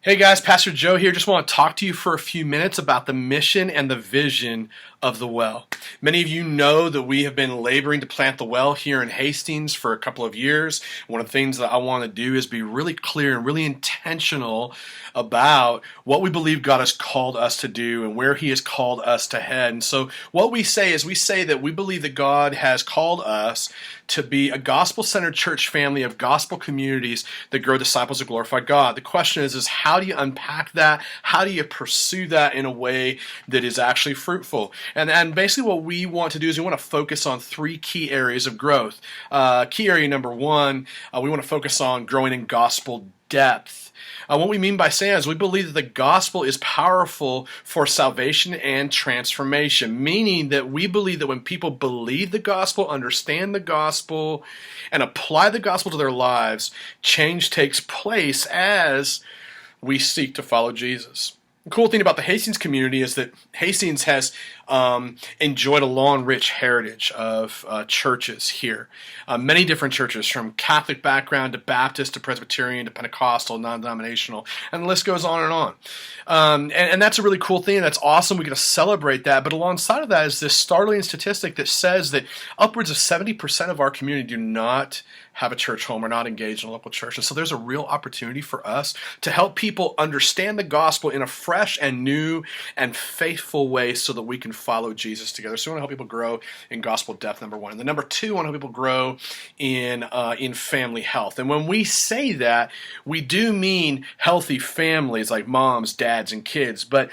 Hey guys, Pastor Joe here. Just want to talk to you for a few minutes about the mission and the vision of the well. Many of you know that we have been laboring to plant the well here in Hastings for a couple of years. One of the things that I want to do is be really clear and really intentional about what we believe God has called us to do and where He has called us to head. And so what we say is we say that we believe that God has called us to be a gospel-centered church family of gospel communities that grow disciples of glorify God. The question is how do you unpack that? How do you pursue that in a way that is actually fruitful? And basically what we want to do is we want to focus on three key areas of growth. Key area number one, we want to focus on growing in gospel depth. What we mean by saying is we believe that the gospel is powerful for salvation and transformation, meaning that we believe that when people believe the gospel, understand the gospel, and apply the gospel to their lives, change takes place as we seek to follow Jesus. The cool thing about the Hastings community is that Hastings has enjoyed a long, rich heritage of churches here. Many different churches, from Catholic background to Baptist to Presbyterian to Pentecostal, non-denominational, and the list goes on and on. And that's a really cool thing. That's awesome. We get to celebrate that. But alongside of that is this startling statistic that says that upwards of 70% of our community do not have a church home or not engaged in a local church. And so there's a real opportunity for us to help people understand the gospel in a fresh and new and faithful way so that we can follow Jesus together. So we want to help people grow in gospel depth, number one. And then number two, we want to help people grow in family health. And when we say that, we do mean healthy families like moms, dads, and kids. But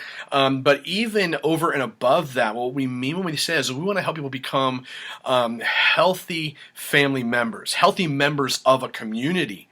even over and above that, what we mean when we say is we want to help people become healthy family members, healthy members of a community.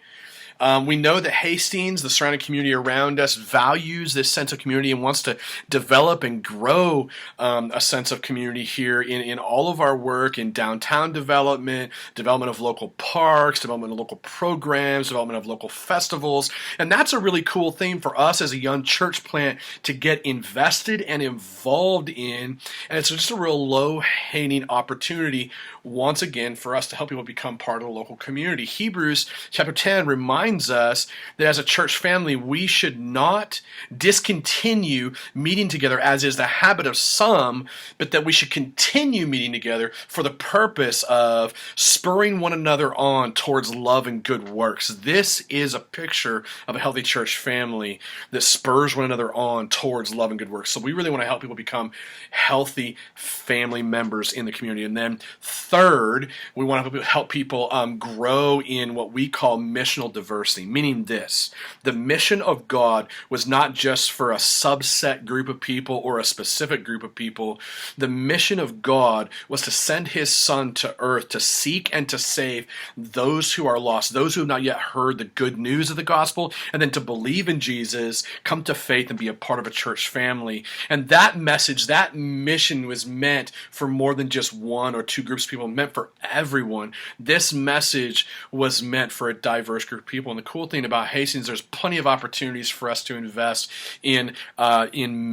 We know that Hastings, the surrounding community around us, values this sense of community and wants to develop and grow a sense of community here in all of our work in downtown development of local parks, development of local programs, development of local festivals. And that's a really cool thing for us as a young church plant to get invested and involved in. And it's just a real low-hanging opportunity, once again, for us to help people become part of the local community. Hebrews chapter 10 reminds us that as a church family, we should not discontinue meeting together as is the habit of some, but that we should continue meeting together for the purpose of spurring one another on towards love and good works. This is a picture of a healthy church family that spurs one another on towards love and good works. So we really want to help people become healthy family members in the community. And then third, we want to help people grow in what we call missional diversity, meaning this: the mission of God was not just for a subset group of people or a specific group of people. The mission of God was to send His Son to earth to seek and to save those who are lost, those who have not yet heard the good news of the gospel, and then to believe in Jesus, come to faith, and be a part of a church family. And that message, that mission was meant for more than just one or two groups of people, meant for everyone. This message was meant for a diverse group of people. And the cool thing about Hastings, there's plenty of opportunities for us to invest in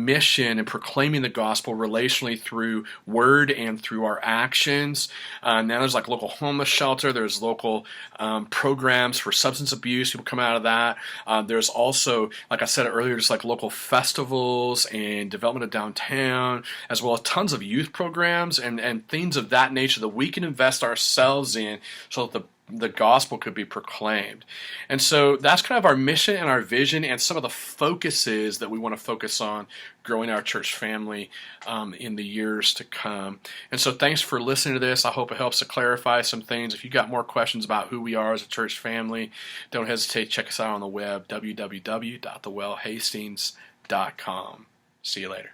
mission and proclaiming the gospel relationally through word and through our actions. Now there's like local homeless shelter. There's local programs for substance abuse. People come out of that. There's also, like I said earlier, just like local festivals and development of downtown, as well as tons of youth programs and things of that nature that we can invest ourselves in so that the gospel could be proclaimed. And so that's kind of our mission and our vision and some of the focuses that we want to focus on growing our church family in the years to come. And so thanks for listening to this. I hope it helps to clarify some things. If you've got more questions about who we are as a church family, don't hesitate to check us out on the web, www.thewellhastings.com. See you later.